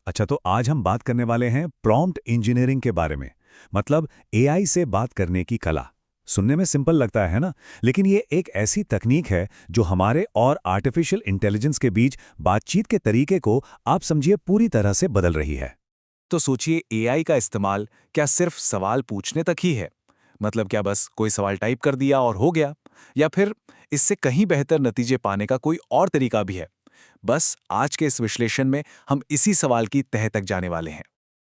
अच्छा, तो आज हम बात करने वाले हैं प्रॉम्प्ट इंजीनियरिंग के बारे में। मतलब एआई से बात करने की कला। सुनने में सिंपल लगता है ना, लेकिन ये एक ऐसी तकनीक है जो हमारे और आर्टिफिशियल इंटेलिजेंस के बीच बातचीत के तरीके को आप समझिए पूरी तरह से बदल रही है। तो सोचिए एआई का इस्तेमाल क्या सिर्फ सवाल पूछने तक ही है? मतलब क्या बस कोई सवाल टाइप कर दिया और हो गया? या फिर इससे कहीं बेहतर नतीजे पाने का कोई और तरीका भी है? बस आज के इस विश्लेषण में हम इसी सवाल की तह तक जाने वाले हैं।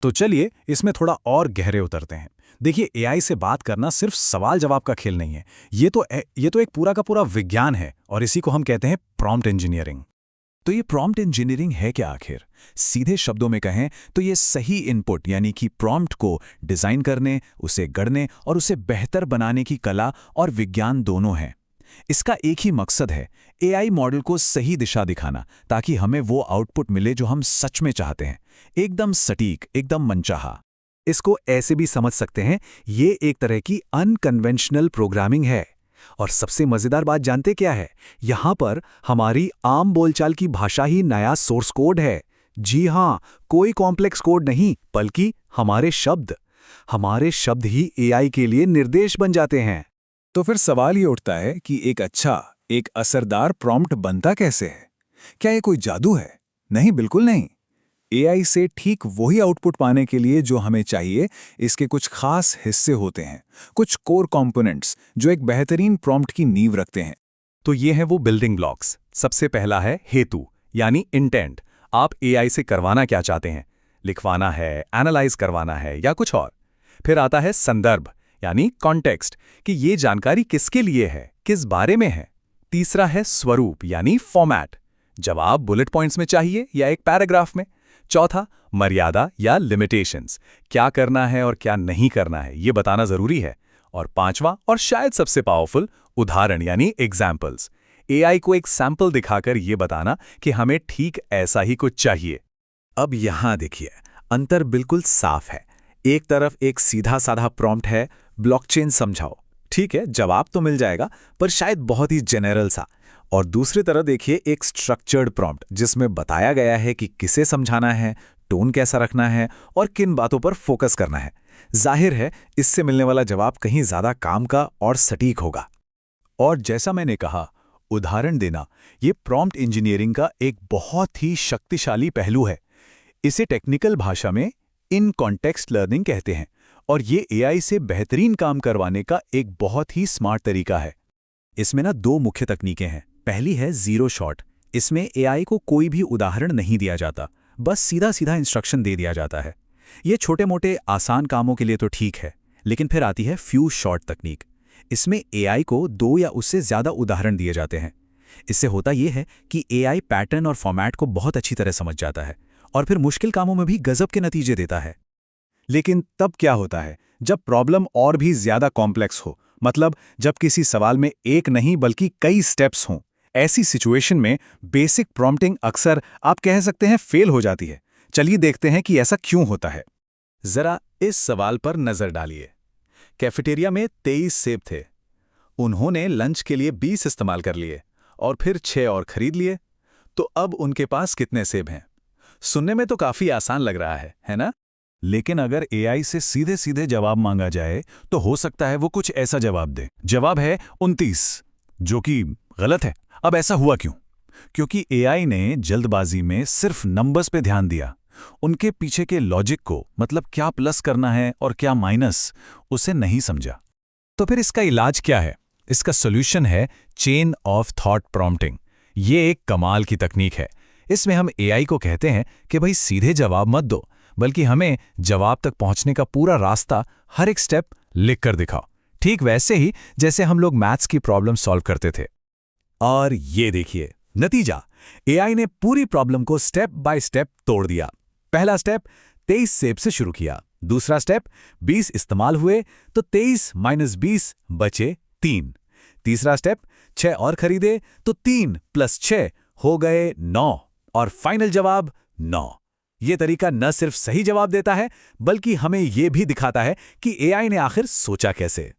तो चलिए इसमें थोड़ा और गहरे उतरते हैं। देखिए एआई से बात करना सिर्फ सवाल जवाब का खेल नहीं है। ये तो एक पूरा का पूरा विज्ञान है और इसी को हम कहते हैं प्रॉम्प्ट इंजीनियरिंग। तो ये प्रॉम्प्ट इंजीनियरिंग है क्या आखिर? सीधे शब्दों में कहें तो ये सही इनपुट यानी कि प्रॉम्प्ट को डिजाइन करने, उसे गढ़ने और उसे बेहतर बनाने की कला और विज्ञान दोनों हैं। इसका एक ही मकसद है, एआई मॉडल को सही दिशा दिखाना ताकि हमें वो आउटपुट मिले जो हम सच में चाहते हैं। एकदम सटीक, एकदम मनचाहा। इसको ऐसे भी समझ सकते हैं, ये एक तरह की अनकन्वेंशनल प्रोग्रामिंग है। और सबसे मजेदार बात जानते क्या है? यहां पर हमारी आम बोलचाल की भाषा ही नया सोर्स कोड है। जी हां, कोई कॉम्प्लेक्स कोड नहीं, बल्कि हमारे शब्द ही एआई के लिए निर्देश बन जाते हैं। तो फिर सवाल ये उठता है कि एक असरदार प्रॉम्प्ट बनता कैसे है? क्या ये कोई जादू है? नहीं, बिल्कुल नहीं। एआई से ठीक वही आउटपुट पाने के लिए जो हमें चाहिए, इसके कुछ खास हिस्से होते हैं, कुछ कोर कंपोनेंट्स जो एक बेहतरीन प्रॉम्प्ट की नींव रखते हैं। तो ये हैं वो बिल्डिंग ब्लॉक्स। सबसे पहला है हेतु यानी इंटेंट। आप एआई से करवाना क्या चाहते हैं? लिखवाना है, एनालाइज करवाना है या कुछ और? फिर आता है संदर्भ यानी कॉन्टेक्स्ट कि ये जानकारी किसके लिए है, किस बारे में है। तीसरा है स्वरूप यानी फॉर्मेट, जवाब बुलेट पॉइंट्स में चाहिए या एक पैराग्राफ में। चौथा मर्यादा या लिमिटेशंस, क्या करना है और क्या नहीं करना है ये बताना जरूरी है। और पांचवा और शायद सबसे पावरफुल, उदाहरण यानी एग्जाम्पल्स। एआई को एक सैंपल दिखाकर ये बताना कि हमें ठीक ऐसा ही कुछ चाहिए। अब यहां देखिए, अंतर बिल्कुल साफ है। एक तरफ एक सीधा साधा प्रॉम्प्ट है, ब्लॉकचेन समझाओ, ठीक है, जवाब तो मिल जाएगा पर शायद बहुत ही जेनरल सा। और दूसरी तरफ देखिए एक स्ट्रक्चर्ड प्रॉम्प्ट जिसमें बताया गया है कि किसे समझाना है, टोन कैसा रखना है और किन बातों पर फोकस करना है। जाहिर है इससे मिलने वाला जवाब कहीं ज्यादा काम का और सटीक होगा। और जैसा मैंने कहा, उदाहरण देना ये प्रॉम्प्ट इंजीनियरिंग का एक बहुत ही शक्तिशाली पहलू है। इसे टेक्निकल भाषा में इन कॉन्टेक्स्ट लर्निंग कहते हैं और ये एआई से बेहतरीन काम करवाने का एक बहुत ही स्मार्ट तरीका है। इसमें ना दो मुख्य तकनीकें हैं। पहली है जीरो शॉट। इसमें एआई को कोई भी उदाहरण नहीं दिया जाता, बस सीधा सीधा इंस्ट्रक्शन दे दिया जाता है। ये छोटे मोटे आसान कामों के लिए तो ठीक है, लेकिन फिर आती है फ्यूज शॉट तकनीक। इसमें एआई को दो या उससे ज्यादा उदाहरण दिए जाते हैं। इससे होता यह है कि एआई पैटर्न और फॉर्मेट को बहुत अच्छी तरह समझ जाता है और फिर मुश्किल कामों में भी गजब के नतीजे देता है। लेकिन तब क्या होता है जब प्रॉब्लम और भी ज्यादा कॉम्प्लेक्स हो, मतलब जब किसी सवाल में एक नहीं बल्कि कई स्टेप्स हों। ऐसी सिचुएशन में बेसिक प्रॉम्प्टिंग अक्सर आप कह सकते हैं फेल हो जाती है। चलिए देखते हैं कि ऐसा क्यों होता है। जरा इस सवाल पर नजर डालिए। कैफेटेरिया में 23 सेब थे। उन्होंने लंच के लिए 20 इस्तेमाल कर लिए और फिर 6 और खरीद लिए। तो अब उनके पास कितने सेब हैं? सुनने में तो काफी आसान लग रहा है ना? लेकिन अगर एआई से सीधे सीधे जवाब मांगा जाए तो हो सकता है वो कुछ ऐसा जवाब दे। जवाब है 29, जो कि गलत है। अब ऐसा हुआ क्यों? क्योंकि एआई ने जल्दबाजी में सिर्फ नंबर्स पे ध्यान दिया। उनके पीछे के लॉजिक को, मतलब क्या प्लस करना है और क्या माइनस, उसे नहीं समझा। तो फिर इसका इलाज क्या है? इसका सॉल्यूशन है चेन ऑफ थॉट प्रॉम्प्टिंग। ये एक कमाल की तकनीक है। इसमें हम एआई को कहते हैं कि भाई सीधे जवाब मत दो, बल्कि हमें जवाब तक पहुंचने का पूरा रास्ता, हर एक स्टेप लिख कर दिखाओ। ठीक वैसे ही जैसे हम लोग मैथ्स की प्रॉब्लम सॉल्व करते थे। और ये देखिए नतीजा, एआई ने पूरी प्रॉब्लम को स्टेप बाय स्टेप तोड़ दिया। पहला स्टेप 23 सेब से शुरू किया। दूसरा स्टेप 20 इस्तेमाल हुए तो 23 - 20 बचे 3। तीसरा स्टेप 6 और खरीदे तो 3 + 6 हो गए 9 और फाइनल जवाब 9। ये तरीका न सिर्फ सही जवाब देता है, बल्कि हमें यह भी दिखाता है कि एआई ने आखिर सोचा कैसे।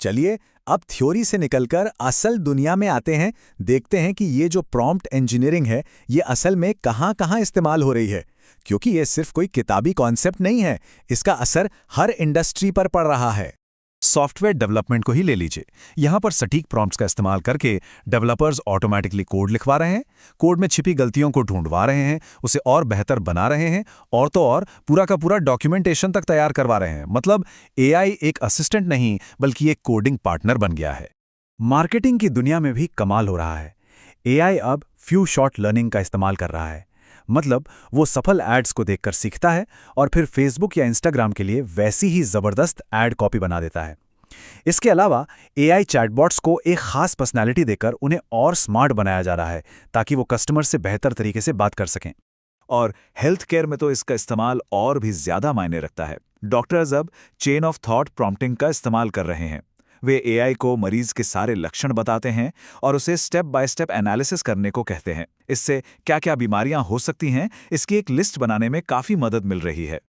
चलिए अब थ्योरी से निकलकर असल दुनिया में आते हैं। देखते हैं कि ये जो प्रॉम्प्ट इंजीनियरिंग है, ये असल में कहां-कहां इस्तेमाल हो रही है। क्योंकि ये सिर्फ कोई किताबी कॉन्सेप्ट नहीं है, इसका असर हर इंडस्ट्री पर पड़ रहा है। सॉफ्टवेयर डेवलपमेंट को ही ले लीजिए। यहाँ पर सटीक प्रॉम्प्ट्स का इस्तेमाल करके डेवलपर्स ऑटोमेटिकली कोड लिखवा रहे हैं, कोड में छिपी गलतियों को ढूंढवा रहे हैं, उसे और बेहतर बना रहे हैं, और तो और पूरा का पूरा डॉक्यूमेंटेशन तक तैयार करवा रहे हैं। मतलब एआई एक असिस्टेंट नहीं बल्कि एक कोडिंग पार्टनर बन गया है। मार्केटिंग की दुनिया में भी कमाल हो रहा है। एआई अब फ्यू शॉट लर्निंग का इस्तेमाल कर रहा है। मतलब वो सफल एड्स को देखकर सीखता है और फिर फेसबुक या इंस्टाग्राम के लिए वैसी ही जबरदस्त एड कॉपी बना देता है। इसके अलावा एआई चैटबॉट्स को एक खास पर्सनैलिटी देकर उन्हें और स्मार्ट बनाया जा रहा है ताकि वो कस्टमर से बेहतर तरीके से बात कर सकें। और हेल्थ केयर में तो इसका इस्तेमाल और भी ज्यादा मायने रखता है। डॉक्टर्स अब चेन ऑफ थॉट प्रॉम्प्टिंग का इस्तेमाल कर रहे हैं। वे एआई को मरीज के सारे लक्षण बताते हैं और उसे स्टेप बाय स्टेप एनालिसिस करने को कहते हैं। इससे क्या क्या बीमारियां हो सकती हैं, इसकी एक लिस्ट बनाने में काफी मदद मिल रही है।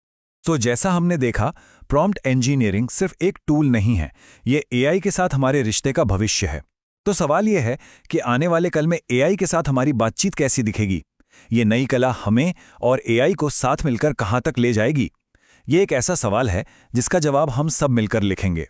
तो जैसा हमने देखा, प्रॉम्प्ट इंजीनियरिंग सिर्फ एक टूल नहीं है, ये एआई के साथ हमारे रिश्ते का भविष्य है। तो सवाल ये है कि आने वाले कल में एआई के साथ हमारी बातचीत कैसी दिखेगी? ये नई कला हमें और एआई को साथ मिलकर कहाँ तक ले जाएगी? ये एक ऐसा सवाल है जिसका जवाब हम सब मिलकर लिखेंगे।